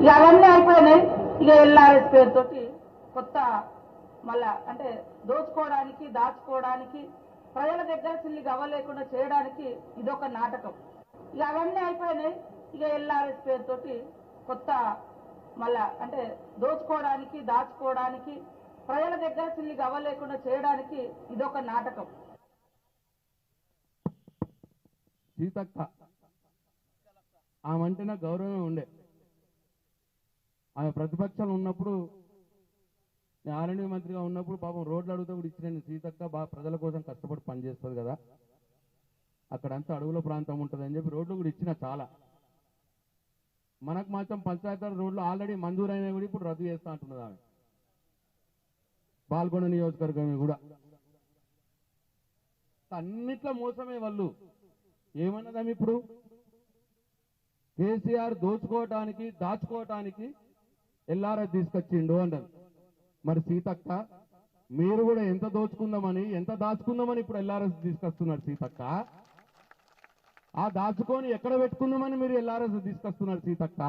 ఇక అవన్నీ అయిపోయినాయి. ఇక ఎల్ఆర్ఎస్ పేరుతోటి కొత్త మళ్ళా అంటే దోచుకోవడానికి దాచుకోవడానికి ప్రజల దగ్గర చిల్లి గవ్వలేకుండా చేయడానికి ఇదొక నాటకం. ఇక అవన్నీ అయిపోయినాయి. ఇక ఎల్ఆర్ఎస్ పేరుతోటి కొత్త మళ్ళా అంటే దోచుకోవడానికి దాచుకోవడానికి ప్రజల దగ్గర చిల్లి గవ్వలేకుండా చేయడానికి ఇదొక నాటకం. సీతక్క ఆమె నాకు గౌరవమే ఉండే. ఆమె ప్రతిపక్షాలు ఉన్నప్పుడు నేను ఆర్ఎండ్బి మంత్రిగా ఉన్నప్పుడు పాపం రోడ్లు అడుగుతూ కూడా ఇచ్చిన సీతక్క బాగా ప్రజల కోసం కష్టపడి పనిచేస్తుంది కదా, అక్కడంతా అడవుల ప్రాంతం ఉంటుంది అని చెప్పి రోడ్లు కూడా ఇచ్చిన చాలా. మనకు మాత్రం పంచాయతీ రోడ్లు ఆల్రెడీ మంజూరైనా కూడా ఇప్పుడు రద్దు చేస్తా అంటున్నది ఆమె. పాల్గొండ నియోజకవర్గం కూడా అన్నిట్లో మోసమే వాళ్ళు. ఏమన్నదాం ఇప్పుడు కేసీఆర్ దోచుకోవటానికి దాచుకోవటానికి ఎల్ఆర్ఎస్ తీసుకొచ్చిండు అంటారు. మరి సీతక్క మీరు కూడా ఎంత దోచుకుందామని ఎంత దాచుకుందామని ఇప్పుడు ఎల్ఆర్ఎస్ తీసుకొస్తున్నారు సీతక్క. ఆ దాచుకొని ఎక్కడ పెట్టుకుందామని మీరు ఎల్ఆర్ఎస్ తీసుకొస్తున్నారు సీతక్క.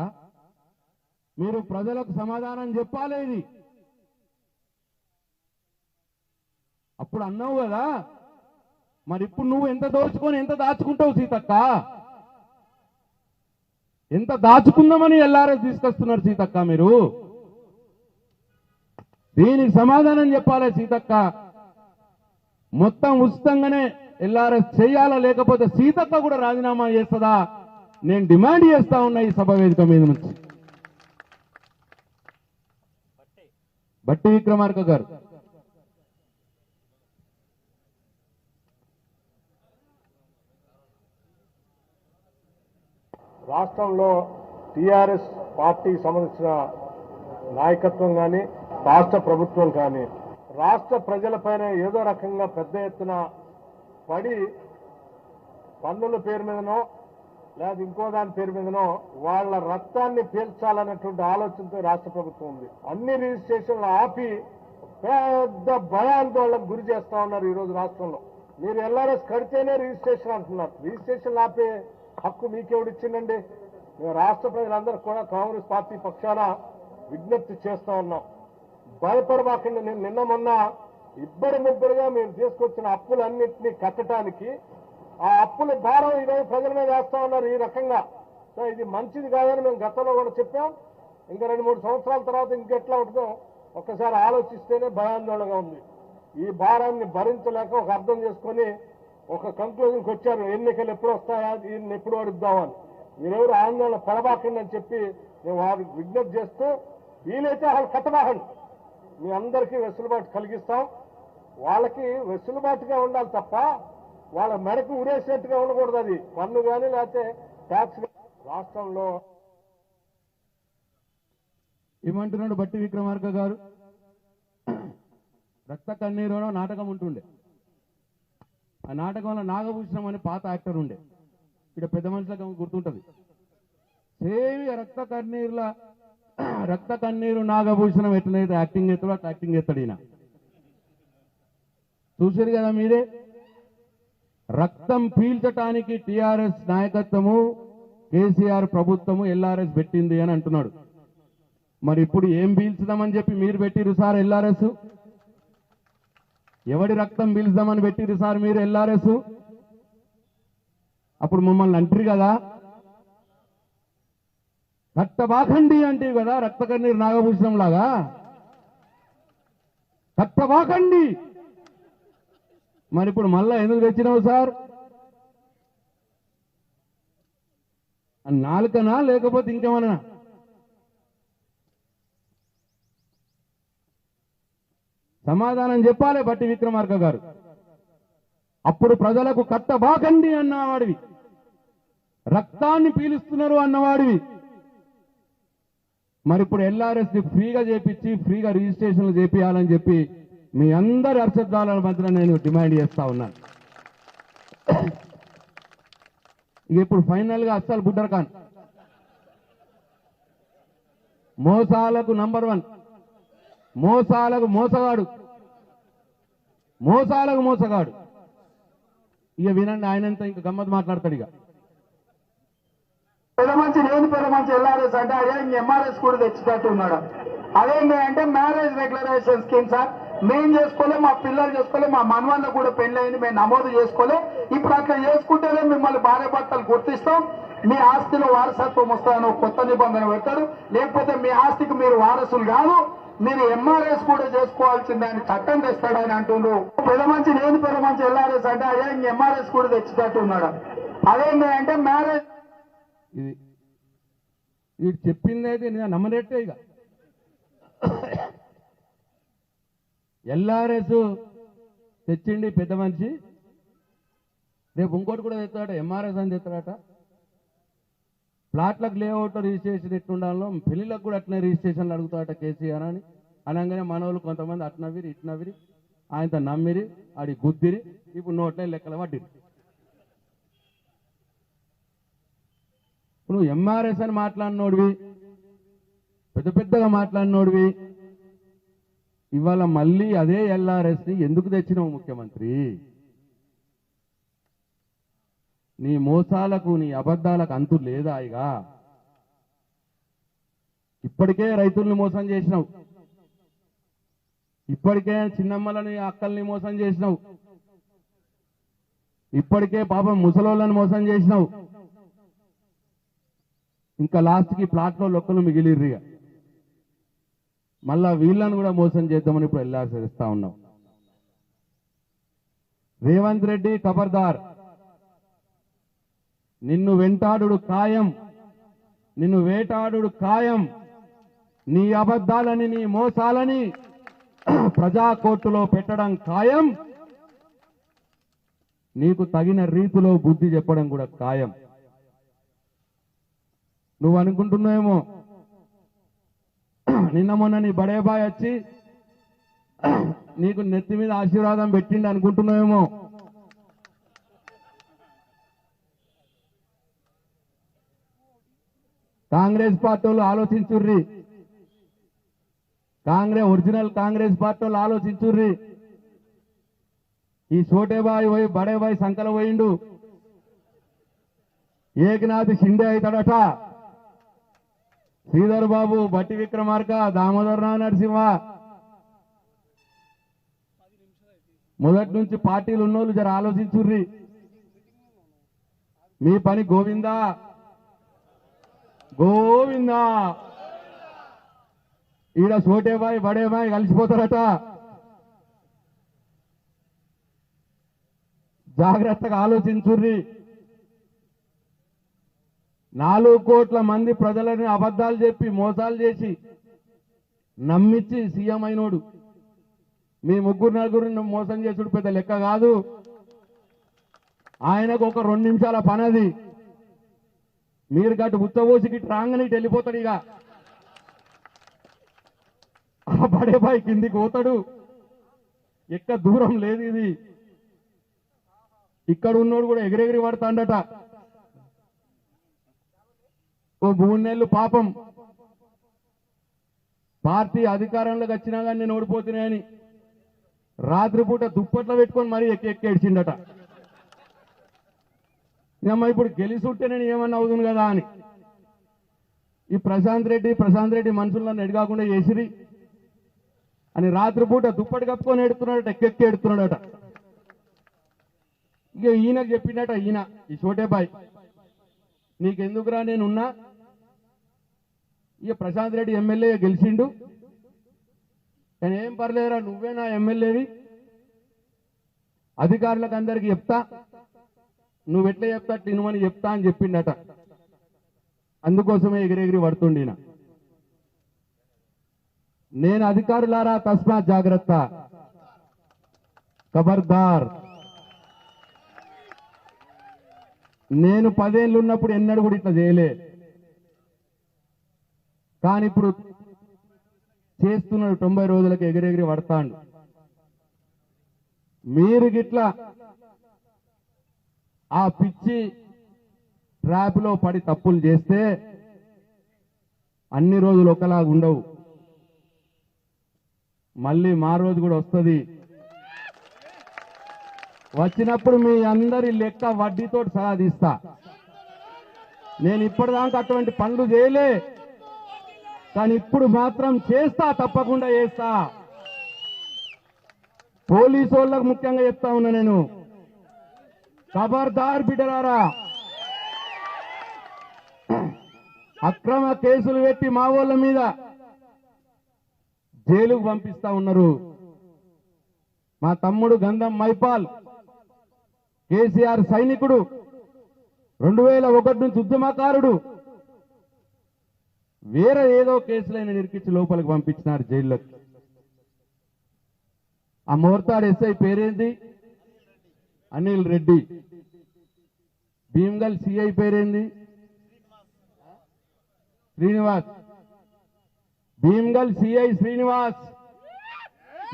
మీరు ప్రజలకు సమాధానం చెప్పాలి. ఇది అప్పుడు అన్నావు కదా, మరి ఇప్పుడు నువ్వు ఎంత దోచుకొని ఎంత దాచుకుంటావు సీతక్క? ఎంత దాచుకుందామని ఎల్ఆర్ఎస్ తీసుకొస్తున్నారు సీతక్క మీరు? దీనికి సమాధానం చెప్పాలి సీతక్క. మొత్తం ఉచితంగానే ఎల్ఆర్ఎస్ చేయాలా, లేకపోతే సీతక్క కూడా రాజీనామా చేస్తుందా నేను డిమాండ్ చేస్తా ఉన్నా ఈ సభ వేదిక మీద నుంచి. బట్టి విక్రమార్క గారు. రాష్ట్రంలో టీఆర్ఎస్ పార్టీకి సంబంధించిన నాయకత్వం కానీ రాష్ట్ర ప్రభుత్వం కానీ రాష్ట్ర ప్రజలపైన ఏదో రకంగా పెద్ద ఎత్తున పడి పన్నుల పేరు మీదనో లేదా ఇంకో దాని పేరు మీదనో వాళ్ళ రక్తాన్ని పీల్చాలన్నటువంటి ఆలోచనతో రాష్ట్ర ప్రభుత్వం ఉంది. అన్ని రిజిస్ట్రేషన్లు ఆపి పెద్ద భయాందోళనకు గురి చేస్తా ఉన్నారు ఈరోజు రాష్ట్రంలో. మీరు ఎల్ఆర్ఎస్ కడితేనే రిజిస్ట్రేషన్ అంటున్నారు. రిజిస్ట్రేషన్ ఆపే హక్కు మీకెవడిచ్చిందండి? మేము రాష్ట్ర ప్రజలందరూ కూడా కాంగ్రెస్ పార్టీ పక్షాన విజ్ఞప్తి చేస్తా ఉన్నాం. భయపడబాకండి. నేను నిన్న మొన్న ముగ్గురుగా మేము తీసుకొచ్చిన అప్పులన్నింటినీ కట్టడానికి ఆ అప్పుల భారం ఈరోజు ప్రజల మీద వేస్తా ఉన్నారు ఈ రకంగా. సో ఇది మంచిది కాదని మేము గతంలో కూడా చెప్పాం. ఇంకా 2-3 సంవత్సరాల తర్వాత ఇంకెట్లా ఉంటుందో ఒక్కసారి ఆలోచిస్తేనే భయాందోళనగా ఉంది. ఈ భారాన్ని భరించలేక ఒక అర్థం చేసుకొని ఒక కంక్లూజన్కి వచ్చారు. ఎన్నికలు ఎప్పుడు వస్తాయా, దీన్ని ఎప్పుడు అడుగుదామని. మీరెవరు ఆందోళన పడబాకండి అని చెప్పి మేము వారికి విజ్ఞప్తి చేస్తూ వీలైతే వాళ్ళు కట్టబాకండి. మీ అందరికీ వెసులుబాటు కలిగిస్తాం. వాళ్ళకి వెసులుబాటుగా ఉండాలి తప్ప వాళ్ళ మెడకు ఉరేసినట్టుగా ఉండకూడదు. అది పన్ను కానీ లేకపోతే ట్యాక్స్. రాష్ట్రంలో ఏమంటున్నాడు బట్టి విక్రమార్క గారు? రక్త కన్నీరు నాటకం ఉంటుండే. ఆ నాటకంలో నాగభూషణం అని పాత యాక్టర్ ఉండే. ఇక్కడ పెద్ద మనుషులకు గుర్తుంటది. సేవి రక్త కన్నీరు నాగభూషణం ఎట్లయితే యాక్టింగ్ చేస్తాడో అట్లా యాక్టింగ్ చేస్తాడు ఈయన. చూసారు కదా మీరే. రక్తం పీల్చటానికి టీఆర్ఎస్ నాయకత్వము కేసీఆర్ ప్రభుత్వము ఎల్ఆర్ఎస్ పెట్టింది అని అంటున్నాడు. మరి ఇప్పుడు ఏం పీల్చుదామని చెప్పి మీరు పెట్టిరు సార్ ఎల్ఆర్ఎస్? ఎవడి రక్తం పీల్చుదామని పెట్టిరు సార్ మీరు ఎల్ఆర్ఎస్? అప్పుడు మమ్మల్ని అంటారు కదా, కట్టబాకండి అంటే కదా రక్త కన్నీరు నాగభూషణం లాగా. కట్టబాకండి. మరి ఇప్పుడు మళ్ళా ఎందుకు తెచ్చినావు సార్? నాలుకనా లేకపోతే ఇంకేమన్నా? సమాధానం చెప్పాలి బట్టి విక్రమార్క గారు. అప్పుడు ప్రజలకు కట్టబాకండి అన్నవాడివి, రక్తాన్ని పీలుస్తున్నారు అన్నవాడివి. మరి ఇప్పుడు ఎల్ఆర్ఎస్ ని ఫ్రీగా చేపించి ఫ్రీగా రిజిస్ట్రేషన్లు చేపియాలని చెప్పి మీ అందరి హర్షధ్వానాల మధ్యన నేను డిమాండ్ చేస్తా ఉన్నాను. ఇక ఇప్పుడు ఫైనల్ గా అస్సలు బుడ్డర్ ఖాన్ మోసాలకు నంబర్ 1, మోసాలకు మోసగాడు, మోసాలకు మోసగాడు. ఇక వినండి, ఆయనంతా ఇంకా గమ్మత్ మాట్లాడతాడు. ఇక పెద్ద మంచి లేని పెద్ద మంచి ఎల్ఆర్ఎస్ అంటే అదే ఎంఆర్ఎస్ కూడా తెచ్చినట్టు ఉన్నాడు. అదేంటి అంటే మ్యారేజ్ రెగ్యులరైజేషన్ స్కీమ్ సార్. మేము చేసుకోలే, మా పిల్లలు చేసుకోలే, మా మనవాళ్ళకు కూడా పెళ్ళయింది, మేము నమోదు చేసుకోలే. ఇప్పుడు అట్లా చేసుకుంటేనే మిమ్మల్ని భార్య భర్తలు గుర్తిస్తాం, మీ ఆస్తిలో వారసత్వం వస్తాయని ఒక కొత్త నిబంధన పెడతారు. లేకపోతే మీ ఆస్తికి మీరు వారసులు కాదు, మీరు ఎంఆర్ఎస్ కూడా చేసుకోవాల్సిందే అని చట్టం తెస్తాడని అంటుండ్రు. పెద్ద మంచి లేని పెద్ద మంచి ఎల్ఆర్ఎస్ అంటే అదే ఎంఆర్ఎస్ కూడా తెచ్చినట్టు ఉన్నాడు. అదేంటి అంటే మ్యారేజ్ ఇది వీడు చెప్పింది అయితే నేను నమ్మనట్టే. ఇక ఎల్ఆర్ఎస్ తెచ్చిండి పెద్ద మనిషి, రేపు ఇంకోటి కూడా తెస్తాడట, ఎంఆర్ఎస్ అని తెస్తాడట. ప్లాట్లకు లేఅవుట్ రిజిస్ట్రేషన్ ఎట్లుండాలో పెళ్లిళ్ళకు కూడా అట్లనే రిజిస్ట్రేషన్లు అడుగుతాడట కేసీఆర్ అని అనగానే మనోళ్ళు కొంతమంది అట్నవిరి ఇట్నవిరి ఆయనతో నమ్మిరి, ఆడి గుద్దిరి, ఇప్పుడు నోట్లే లెక్కలు పట్టిరి. నువ్వు ఎంఆర్ఎస్ అని మాట్లాడినోడివి, పెద్ద పెద్దగా మాట్లాడినోడివి, ఇవాళ మళ్ళీ అదే ఎల్ఆర్ఎస్ ని ఎందుకు తెచ్చినావు ముఖ్యమంత్రి? నీ మోసాలకు నీ అబద్ధాలకు అంతు లేదా? ఇక ఇప్పటికే రైతుల్ని మోసం చేసినావు, ఇప్పటికే చిన్నమ్మలని అక్కల్ని మోసం చేసినావు, ఇప్పటికే పాపం ముసలోళ్ళని మోసం చేసినావు. ఇంకా లాస్ట్కి ప్లాట్లో లొక్కలు మిగిలిర్రిగా, మళ్ళా వీళ్ళని కూడా మోసం చేద్దామని ఇప్పుడు ఎల్ఆర్ఎస్ ఇస్తా ఉన్నాం. రేవంత్ రెడ్డి ఖబర్దార్, నిన్ను వెంటాడుడు ఖాయం, నిన్ను వేటాడుడు ఖాయం. నీ అబద్ధాలని నీ మోసాలని ప్రజా కోర్టులో పెట్టడం ఖాయం. నీకు తగిన రీతిలో బుద్ధి చెప్పడం కూడా ఖాయం. నువ్వు అనుకుంటున్నావేమో నిన్న మొన్న నీ బడేబాయ్ వచ్చి నీకు నెత్తి మీద ఆశీర్వాదం పెట్టిండి అనుకుంటున్నావేమో. కాంగ్రెస్ పార్టీ వాళ్ళు ఆలోచించుర్రి, ఒరిజినల్ కాంగ్రెస్ పార్టీ వాళ్ళు ఆలోచించుర్రి. ఈ చోటేబాయ్ పోయి బడేబాయ్ సంకల పోయిండు, ఏకనాథ్ షిండే అవుతాడట. శ్రీధర్ బాబు, బట్టి విక్రమార్క, దామోదర్ రావు నరసింహ, మొదటి నుంచి పార్టీలు ఉన్నోళ్ళు జర ఆలోచించుర్రి. మీ పని గోవిందా గోవిందా. ఈడ సోటేబాయ్ బడేబాయ్ కలిసిపోతారట. జాగ్రత్తగా ఆలోచించుర్రి. 4 కోట్ల మంది ప్రజలని అబద్ధాలు చెప్పి మోసాలు చేసి నమ్మించి సీఎం అయినోడు. మీ 3-4 మోసం చేసుడు పెద్ద లెక్క కాదు. ఆయనకు ఒక 2 నిమిషాల పనది. మీరు గట్టు ఉత్తబోసికి రాంగని వెళ్ళిపోతాడు. ఇక ఆ బడేబాయి కిందికి పోతాడు. ఎక్క దూరం లేదు ఇది. ఇక్కడ ఉన్నోడు కూడా ఎగిరెగిరి పడతాడట. ఓ 3 నెలలు పాపం పార్టీ అధికారంలోకి వచ్చినా కానీ నేను ఓడిపోతున్నాయని రాత్రిపూట దుప్పట్లో పెట్టుకొని మరీ ఎక్కి ఏడ్చిండట. అమ్మ ఇప్పుడు గెలిచుంటే నేను ఏమన్నా అవుతుంది కదా అని ఈ ప్రశాంత్ రెడ్డి మనుషులను ఎడగాకుండా చేసిరి అని రాత్రిపూట దుప్పటి కప్పుకొని ఎడుతున్నాడట, ఎక్కెక్కి ఎడుతున్నాడట. ఇక ఈయనకు చెప్పిండట, ఈయన ఈ చోటేబాయ్, నీకెందుకురా నేనున్నా, ఇక ప్రశాంత్ రెడ్డి ఎమ్మెల్యే గెలిచిండు, కానీ ఏం పర్లేదురా, నువ్వే నా ఎమ్మెల్యేవి, అధికారులకు అందరికి చెప్తా, నువ్వు ఎట్లా చెప్తా తినుమని చెప్తా అని చెప్పిండట. అందుకోసమే ఎగిరెగిరి పడుతుండిన. నేను అధికారులారా తస్మాత్ జాగ్రత్త, ఖబర్దార్. నేను 10 ఏళ్ళు ఉన్నప్పుడు ఎన్నడూ కూడా ఇట్లా చేయలే, కానీ ఇప్పుడు చేస్తున్నాడు. 90 రోజులకు ఎగిరెగిరి పడతాడు. మీరు గిట్లా ఆ పిచ్చి ట్రాప్లో పడి తప్పులు చేస్తే అన్ని రోజులు ఒకలాగా ఉండవు. మళ్ళీ మా రోజు కూడా వస్తుంది. వచ్చినప్పుడు మీ అందరి లెక్క వడ్డీతో సహా తీస్తా. నేను ఇప్పటిదాకా అటువంటి పనులు చేయలే, కానీ ఇప్పుడు మాత్రం చేస్తా, తప్పకుండా చేస్తా. పోలీసు వాళ్ళకు ముఖ్యంగా చెప్తా ఉన్నా నేను, ఖబర్దార్ బిడ్డలారా, అక్రమ కేసులు పెట్టి మా వాళ్ళ మీద జైలుకు పంపిస్తా ఉన్నారు. మా తమ్ముడు గంధం మైపాల్ కేసీఆర్ సైనికుడు, 2001 నుంచి ఉద్యమకారుడు, వేరే ఏదో కేసులైన నిరికించి లోపలికి పంపించినారు జైల్లోకి. ఆ మోర్తాడ్ ఎస్ఐ పేరేంది? అనిల్ రెడ్డి. భీమ్గల్ సిఐ పేరేంది? శ్రీనివాస్. Bheemgal CI Srinivas,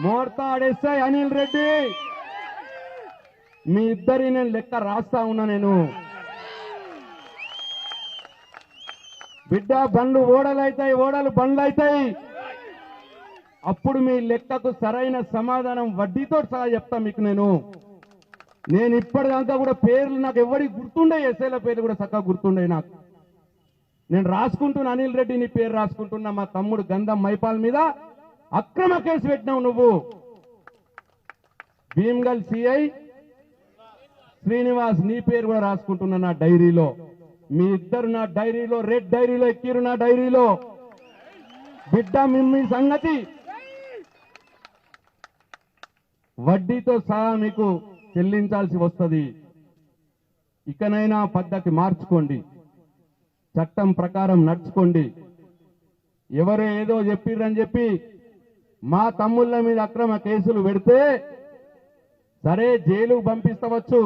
Mortad SI Anil Reddy. మీ ఇద్దరి నేను లెక్క రాస్తా ఉన్నా. నేను బిడ్డ, బండ్లు ఓడలైతాయి, ఓడలు బండ్లు అవుతాయి. అప్పుడు మీ లెక్కకు సరైన సమాధానం వడ్డీతో సహా చెప్తా మీకు. నేను ఇప్పటిదాకా కూడా పేర్లు నాకు ఎవరికి గుర్తుండే, ఎస్ఐల పేర్లు కూడా చక్కగా గుర్తుండే నాకు. నేను రాసుకుంటున్నా, అనిల్ రెడ్డి నీ పేరు రాసుకుంటున్నా. మా తమ్ముడు గంధం మైపాల్ మీద అక్రమ కేసు పెట్టినావు నువ్వు. భీమ్గల్ సిఐ శ్రీనివాస్ నీ పేరు కూడా రాసుకుంటున్నా నా డైరీలో. మీ ఇద్దరు నా డైరీలో, రెడ్ డైరీలో ఎక్కిరు. నా డైరీలో బిడ్డ, మీ సంగతి వడ్డీతో సహా మీకు చెల్లించాల్సి వస్తుంది. ఇకనైనా పద్ధతి మార్చుకోండి, చట్టం ప్రకారం నడుచుకోండి. ఎవరో ఏదో చెప్పిర్రని చెప్పి మా తమ్ముళ్ళ మీద అక్రమ కేసులు పెడితే సరే జైలుకు పంపిస్తవచ్చు,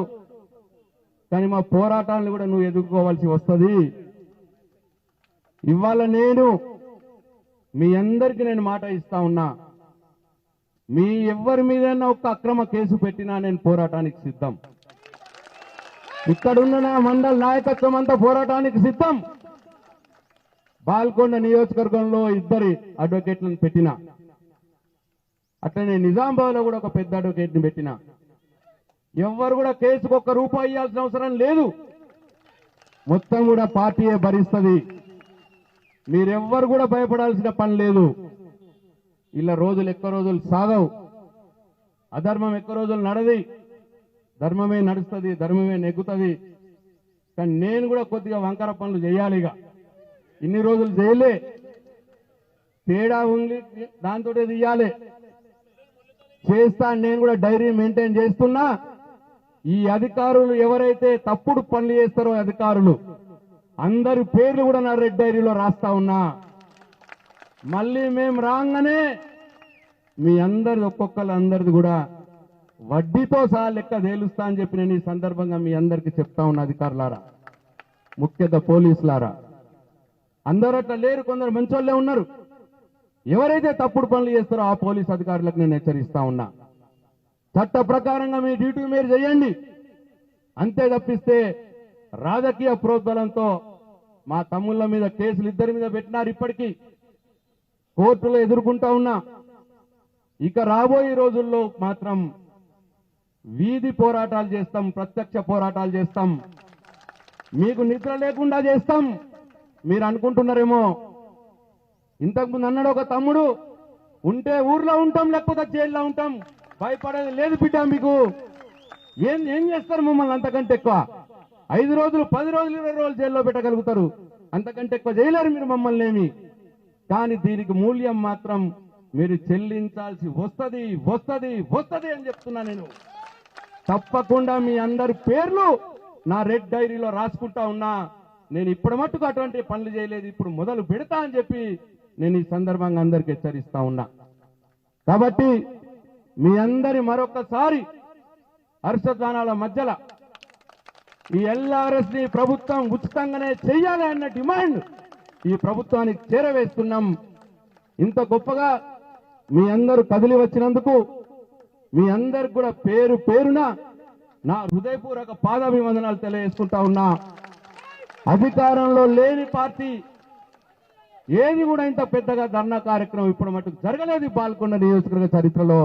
కానీ మా పోరాటాలను కూడా నువ్వు ఎదుర్కోవాల్సి వస్తుంది. ఇవాళ నేను మీ అందరికీ నేను మాట ఇస్తా ఉన్నా, మీ ఎవరి మీదైనా ఒక్క అక్రమ కేసు పెట్టినా నేను పోరాటానికి సిద్ధం. ఇక్కడున్న నా మండల నాయకత్వం అంతా పోరాటానికి సిద్ధం. బాల్కొండ నియోజకవర్గంలో 2 అడ్వకేట్లను పెట్టినా, అట్లనే నిజామాబాద్ లో కూడా ఒక పెద్ద అడ్వకేట్ ని పెట్టినా. ఎవ్వరు కూడా కేసుకు ₹1 ఇవ్వాల్సిన అవసరం లేదు. మొత్తం కూడా పార్టీయే భరిస్తుంది. మీరెవ్వరు కూడా భయపడాల్సిన పని లేదు. ఇలా రోజులు ఎక్కువ రోజులు సాగవు. అధర్మం ఎక్కువ రోజులు నడది, ధర్మమే నడుస్తుంది, ధర్మమే నెగ్గుతుంది. కానీ నేను కూడా కొద్దిగా వంకర పనులు చేయాలి. ఇన్ని రోజులు చేయలే, తేడా ఉంది, దాంతో తీయాలి. చేస్తా. నేను కూడా డైరీ మెయింటైన్ చేస్తున్నా. ఈ అధికారులు ఎవరైతే తప్పుడు పనులు చేస్తారో అధికారులు అందరి పేర్లు కూడా నా రెడ్ డైరీలో రాస్తా ఉన్నా. మళ్ళీ మేము రాగానే మీ అందరి అందరిది కూడా వడ్డీతో సహా లెక్క తేలుస్తా అని చెప్పి నేను ఈ సందర్భంగా మీ అందరికీ చెప్తా ఉన్నా. అధికారులారా, ముఖ్యంగా పోలీసులారా, అందరూ అట్లా లేరు, కొందరు మంచోళ్ళే ఉన్నారు. ఎవరైతే తప్పుడు పనులు చేస్తారో ఆ పోలీస్ అధికారులకు నేను హెచ్చరిస్తా ఉన్నా. చట్ట ప్రకారంగా మీ డ్యూటీ మీరు చేయండి. అంతే తప్పిస్తే రాజకీయ ప్రోద్బలంతో మా తమ్ముళ్ళ మీద కేసులు 2 మీద పెట్టినారు. ఇప్పటికీ కోర్టులో ఎదుర్కొంటా ఉన్నా. ఇక రాబోయే రోజుల్లో మాత్రం వీధి పోరాటాలు చేస్తాం, ప్రత్యక్ష పోరాటాలు చేస్తాం. మీకు నిద్ర లేకుండా చేస్తాం. మీరు అనుకుంటున్నారేమో, ఇంతకుముందు అన్నాడు ఒక తమ్ముడు, ఉంటే ఊర్లో ఉంటాం లేకపోతే జైల్లో ఉంటాం, భయపడేది లేదు బిడ్డ. మీకు ఏం చేస్తారు మమ్మల్ని అంతకంటే ఎక్కువ? 5 రోజులు, 10 రోజులు, 20 రోజులు జైల్లో పెట్టగలుగుతారు, అంతకంటే ఎక్కువ చేయలేరు మీరు మమ్మల్ని ఏమి. కానీ దీనికి మూల్యం మాత్రం మీరు చెల్లించాల్సి వస్తుంది, వస్తుంది, వస్తుంది అని చెప్తున్నా. నేను తప్పకుండా మీ అందరి పేర్లు నా రెడ్ డైరీలో రాసుకుంటా ఉన్నా. నేను ఇప్పటి మట్టుకు అటువంటి పనులు చేయలేదు, ఇప్పుడు మొదలు పెడతా అని చెప్పి నేను ఈ సందర్భంగా అందరికి హెచ్చరిస్తా ఉన్నా. కాబట్టి మీ అందరి మరొకసారి హర్షధ్వానాల మధ్యలో ఈ ఎల్ఆర్ఎస్ ని ప్రభుత్వం ఉచితంగానే చెయ్యాలి అన్న డిమాండ్ ఈ ప్రభుత్వానికి చేరవేస్తున్నాం. ఇంత గొప్పగా మీ అందరూ కదిలి వచ్చినందుకు మీ అందరికి కూడా పేరు పేరున నా హృదయపూర్వక పాదాభివందనాలు తెలియజేసుకుంటా ఉన్నా. అధికారంలో లేని పార్టీ ఏది కూడా ఇంత పెద్దగా ధర్నా కార్యక్రమం ఇప్పుడు మటుకు జరగలేదు ఈ పాల్గొన్న నియోజకవర్గ చరిత్రలో.